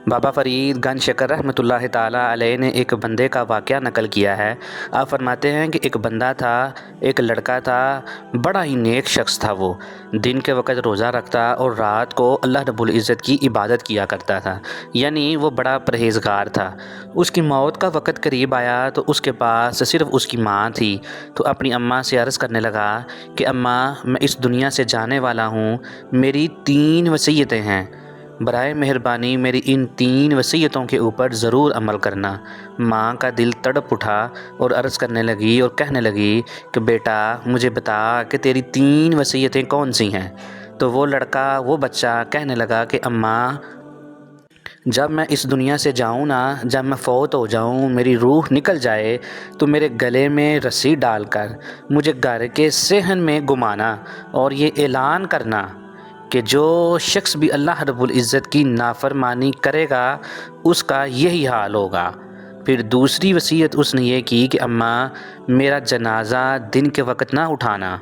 بابا فرید گنج شکر رحمۃ اللہ تعالیٰ علیہ نے ایک بندے کا واقعہ نقل کیا ہے۔ آپ فرماتے ہیں کہ ایک بندہ تھا، ایک لڑکا تھا، بڑا ہی نیک شخص تھا۔ وہ دن کے وقت روزہ رکھتا اور رات کو اللہ رب العزت کی عبادت کیا کرتا تھا، یعنی وہ بڑا پرہیزگار تھا۔ اس کی موت کا وقت قریب آیا تو اس کے پاس صرف اس کی ماں تھی، تو اپنی اماں سے عرض کرنے لگا کہ اماں، میں اس دنیا سے جانے والا ہوں، میری 3 وصیتیں ہیں، برائے مہربانی میری ان 3 وصیتوں کے اوپر ضرور عمل کرنا۔ ماں کا دل تڑپ اٹھا اور عرض کرنے لگی اور کہنے لگی کہ بیٹا مجھے بتا کہ تیری 3 وصیتیں کون سی ہیں؟ تو وہ لڑکا، وہ بچہ کہنے لگا کہ اماں، جب میں اس دنیا سے جاؤں نا، جب میں فوت ہو جاؤں، میری روح نکل جائے تو میرے گلے میں رسی ڈال کر مجھے گھر کے صحن میں گھمانا اور یہ اعلان کرنا کہ جو شخص بھی اللہ رب العزت کی نافرمانی کرے گا اس کا یہی حال ہوگا۔ پھر دوسری وصیت اس نے یہ کی کہ اماں، میرا جنازہ دن کے وقت نہ اٹھانا،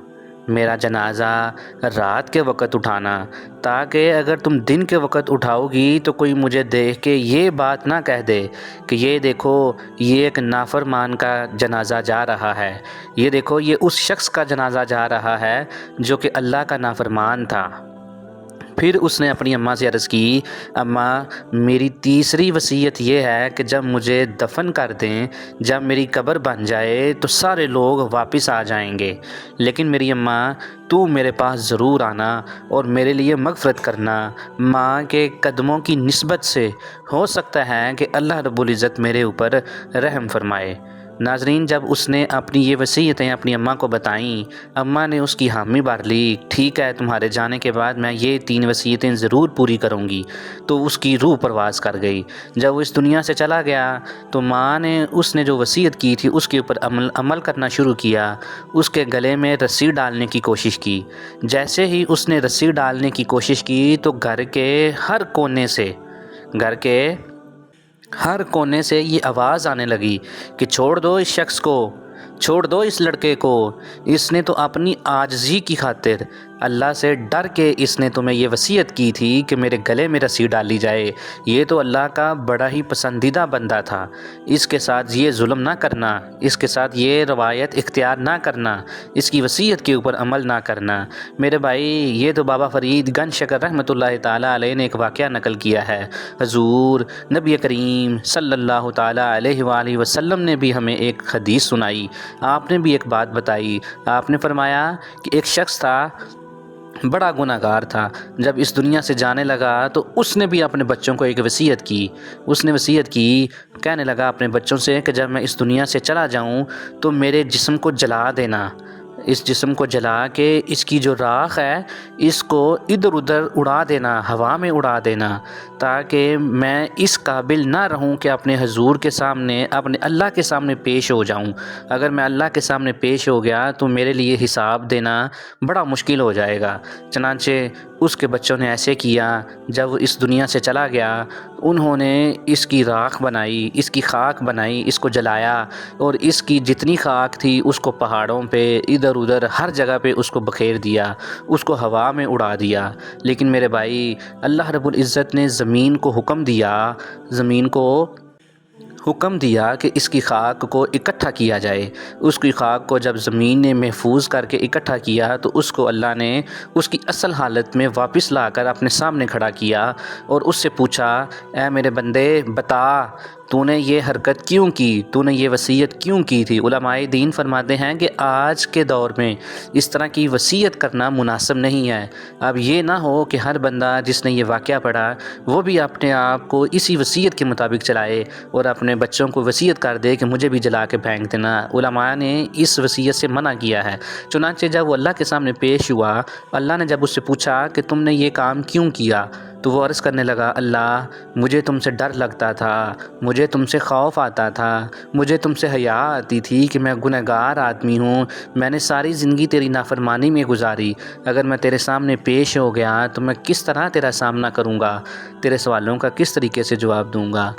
میرا جنازہ رات کے وقت اٹھانا، تاکہ اگر تم دن کے وقت اٹھاؤ گی تو کوئی مجھے دیکھ کے یہ بات نہ کہہ دے کہ یہ دیکھو یہ ایک نافرمان کا جنازہ جا رہا ہے، یہ دیکھو یہ اس شخص کا جنازہ جا رہا ہے جو کہ اللہ کا نافرمان تھا۔ پھر اس نے اپنی اماں سے عرض کی، اماں میری تیسری وصیت یہ ہے کہ جب مجھے دفن کر دیں، جب میری قبر بن جائے تو سارے لوگ واپس آ جائیں گے، لیکن میری اماں تو میرے پاس ضرور آنا اور میرے لیے مغفرت کرنا۔ ماں کے قدموں کی نسبت سے ہو سکتا ہے کہ اللہ رب العزت میرے اوپر رحم فرمائے۔ ناظرین، جب اس نے اپنی یہ وصیتیں اپنی اماں کو بتائیں، اماں نے اس کی حامی بھر لی، ٹھیک ہے تمہارے جانے کے بعد میں یہ 3 وصیتیں ضرور پوری کروں گی۔ تو اس کی روح پرواز کر گئی۔ جب وہ اس دنیا سے چلا گیا تو ماں نے اس نے جو وصیت کی تھی اس کے اوپر عمل کرنا شروع کیا، اس کے گلے میں رسی ڈالنے کی کوشش کی۔ جیسے ہی اس نے رسی ڈالنے کی کوشش کی تو گھر کے ہر کونے سے یہ آواز آنے لگی کہ چھوڑ دو اس شخص کو، چھوڑ دو اس لڑکے کو، اس نے تو اپنی عاجزی کی خاطر اللہ سے ڈر کے اس نے تمہیں یہ وصیت کی تھی کہ میرے گلے میں رسی ڈالی جائے، یہ تو اللہ کا بڑا ہی پسندیدہ بندہ تھا، اس کے ساتھ یہ ظلم نہ کرنا، اس کے ساتھ یہ روایت اختیار نہ کرنا، اس کی وصیت کے اوپر عمل نہ کرنا۔ میرے بھائی، یہ تو بابا فرید گنج شکر رحمۃ اللہ تعالیٰ علیہ نے ایک واقعہ نقل کیا ہے۔ حضور نبی کریم صلی اللہ تعالیٰ علیہ وآلہ وسلم نے بھی ہمیں ایک حدیث سنائی، آپ نے بھی ایک بات بتائی۔ آپ نے فرمایا کہ ایک شخص تھا، بڑا گناہ گار تھا، جب اس دنیا سے جانے لگا تو اس نے بھی اپنے بچوں کو ایک وصیت کی۔ اس نے وصیت کی، کہنے لگا اپنے بچوں سے کہ جب میں اس دنیا سے چلا جاؤں تو میرے جسم کو جلا دینا، اس جسم کو جلا کے اس کی جو راکھ ہے اس کو ادھر ادھر اڑا دینا، ہوا میں اڑا دینا، تاکہ میں اس قابل نہ رہوں کہ اپنے حضور کے سامنے، اپنے اللہ کے سامنے پیش ہو جاؤں۔ اگر میں اللہ کے سامنے پیش ہو گیا تو میرے لیے حساب دینا بڑا مشکل ہو جائے گا۔ چنانچہ اس کے بچوں نے ایسے کیا۔ جب وہ اس دنیا سے چلا گیا انہوں نے اس کی راکھ بنائی، اس کی خاک بنائی، اس کو جلایا اور اس کی جتنی خاک تھی اس کو پہاڑوں پہ ادھر ادھر ہر جگہ پہ اس کو بکھیر دیا، اس کو ہوا میں اڑا دیا۔ لیکن میرے بھائی، اللہ رب العزت نے زمین کو حکم دیا کہ اس کی خاک کو اکٹھا کیا جائے۔ اس کی خاک کو جب زمین نے محفوظ کر کے اکٹھا کیا تو اس کو اللہ نے اس کی اصل حالت میں واپس لا کر اپنے سامنے کھڑا کیا اور اس سے پوچھا، اے میرے بندے بتا، تو نے یہ حرکت کیوں کی، تو نے یہ وصیت کیوں کی تھی؟ علماء دین فرماتے ہیں کہ آج کے دور میں اس طرح کی وصیت کرنا مناسب نہیں ہے۔ اب یہ نہ ہو کہ ہر بندہ جس نے یہ واقعہ پڑھا وہ بھی اپنے آپ کو اسی وصیت کے مطابق چلائے اور اپنے بچوں کو وصیت کر دے کہ مجھے بھی جلا کے پھینک دینا۔ علماء نے اس وصیت سے منع کیا ہے۔ چنانچہ جب وہ اللہ کے سامنے پیش ہوا، اللہ نے جب اس سے پوچھا کہ تم نے یہ کام کیوں کیا، تو وہ عرض کرنے لگا، اللہ مجھے تم سے ڈر لگتا تھا، مجھے تم سے خوف آتا تھا، مجھے تم سے حیا آتی تھی کہ میں گنہگار آدمی ہوں، میں نے ساری زندگی تیری نافرمانی میں گزاری، اگر میں تیرے سامنے پیش ہو گیا تو میں کس طرح تیرا سامنا کروں گا، تیرے سوالوں کا کس طریقے سے جواب دوں گا۔